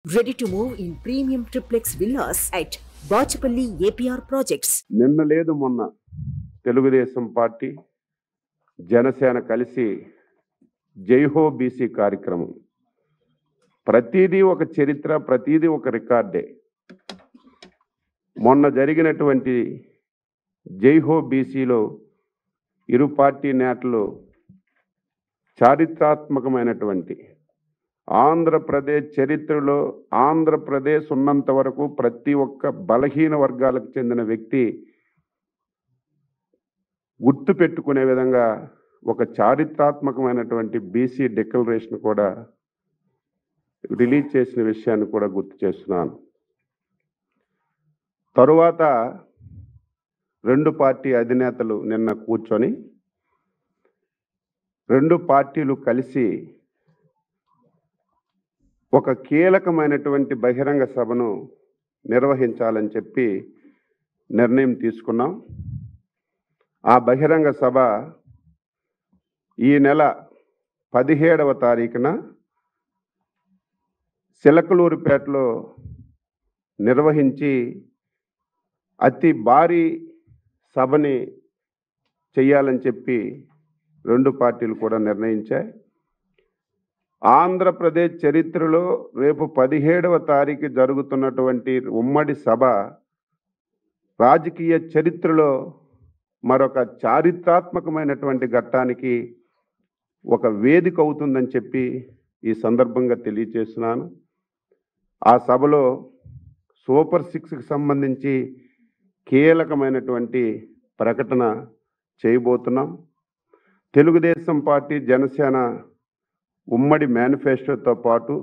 Ready to move in premium triplex villas at Bachapalli APR projects. నిన్న లేదు మొన్న Telugu Desam party Janasena కలిసి జైహో బీసీ కార్యక్రమం. ప్రతిదీ ఒక చరిత్ర, ప్రతిదీ ఒక రికార్డే. మొన్న జరిగినటువంటి జైహో బీసీలో ఇరు పార్టీ నేతలు చారిత్రాత్మకమైనటువంటి ఆంధ్రప్రదేశ్ చరిత్రలో ఆంధ్రప్రదేశ్ ఉన్నంత వరకు ప్రతి ఒక్క బలహీన వర్గాలకు చెందిన వ్యక్తి గుర్తు పెట్టుకునే విధంగా ఒక చారిత్రాత్మకమైనటువంటి బీసీ డిక్లరేషన్ కూడా రిలీజ్ చేసిన విషయాన్ని కూడా గుర్తు చేస్తున్నాను. తరువాత రెండు పార్టీ అధినేతలు నిన్న కూర్చొని రెండు పార్టీలు కలిసి ఒక కీలకమైనటువంటి బహిరంగ సభను నిర్వహించాలని చెప్పి నిర్ణయం తీసుకున్నాం. ఆ బహిరంగ సభ ఈ నెల 17వ తారీఖున చిలకలూరిపేటలో నిర్వహించి అతి భారీ సభని చేయాలని చెప్పి రెండు పార్టీలు కూడా నిర్ణయించాయి. ఆంధ్రప్రదేశ్ చరిత్రలో రేపు 17వ తారీఖు జరుగుతున్నటువంటి ఉమ్మడి సభ రాజకీయ చరిత్రలో మరొక చారిత్రాత్మకమైనటువంటి ఘట్టానికి ఒక వేదిక అవుతుందని చెప్పి ఈ సందర్భంగా తెలియజేస్తున్నాను. ఆ సభలో సూపర్ 6కి సంబంధించి కీలకమైనటువంటి ప్రకటన చేయబోతున్నాం. తెలుగుదేశం పార్టీ జనసేన ఉమ్మడి మేనిఫెస్టోతో పాటు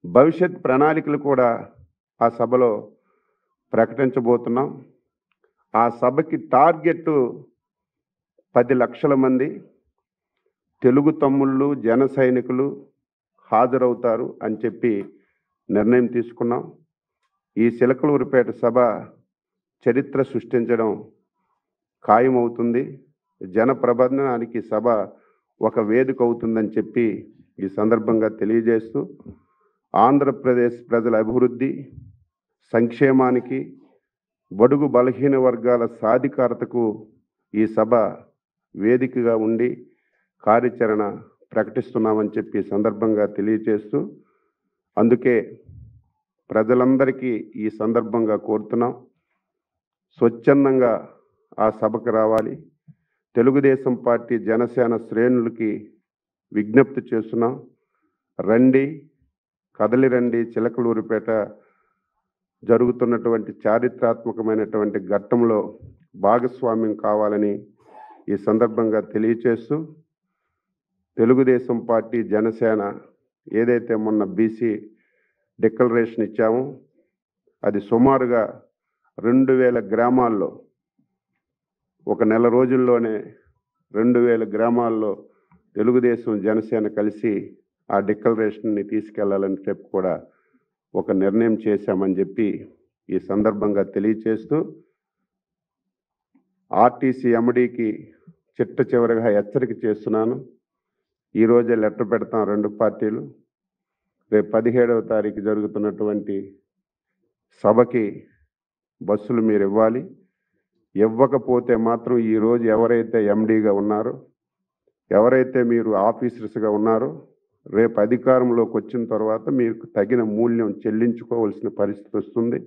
భవిష్యత్ ప్రణాళికలు కూడా ఆ సభలో ప్రకటించబోతున్నాం. ఆ సభకి టార్గెట్ 10 లక్షల మంది తెలుగు తమ్ముళ్ళు జన సైనికులు హాజరవుతారు అని చెప్పి నిర్ణయం తీసుకున్నాం. ఈ చిలకలూరిపేట సభ చరిత్ర సృష్టించడం ఖాయమవుతుంది. జన ప్రబంధనానికి సభ ఒక వేదిక అవుతుందని చెప్పి ఈ సందర్భంగా తెలియజేస్తూ ఆంధ్రప్రదేశ్ ప్రజల అభివృద్ధి సంక్షేమానికి బడుగు బలహీన వర్గాల సాధికారతకు ఈ సభ వేదికగా ఉండి కార్యాచరణ ప్రకటిస్తున్నామని చెప్పి సందర్భంగా తెలియజేస్తూ అందుకే ప్రజలందరికీ ఈ సందర్భంగా కోరుతున్నాం, స్వచ్ఛందంగా ఆ సభకు రావాలి. తెలుగుదేశం పార్టీ జనసేన శ్రేణులకి విజ్ఞప్తి చేస్తున్నాం, రండి, కదలి రండి, చిలకలూరిపేట జరుగుతున్నటువంటి చారిత్రాత్మకమైనటువంటి ఘట్టంలో భాగస్వామ్యం కావాలని ఈ సందర్భంగా తెలియచేస్తూ తెలుగుదేశం పార్టీ జనసేన ఏదైతే మొన్న బీసీ డిక్లరేషన్ ఇచ్చామో అది సుమారుగా 2000 గ్రామాల్లో ఒక నెల రోజుల్లోనే 2000 గ్రామాల్లో తెలుగుదేశం జనసేన కలిసి ఆ డిక్లరేషన్ని తీసుకెళ్లాలని చెప్పి కూడా ఒక నిర్ణయం చేశామని చెప్పి ఈ సందర్భంగా తెలియచేస్తూ ఆర్టీసీ ఎండీకి చిట్ట చివరిగా హెచ్చరిక చేస్తున్నాను. ఈరోజే లెటర్ పెడతాం రెండు పార్టీలు. రేపు 17వ తారీఖు జరుగుతున్నటువంటి సభకి బస్సులు మీరు ఇవ్వాలి. ఇవ్వకపోతే మాత్రం ఈరోజు ఎవరైతే ఎండీగా ఉన్నారో, ఎవరైతే మీరు ఆఫీసర్స్గా ఉన్నారో, రేపు అధికారంలోకి వచ్చిన తర్వాత మీకు తగిన మూల్యం చెల్లించుకోవాల్సిన పరిస్థితి వస్తుంది.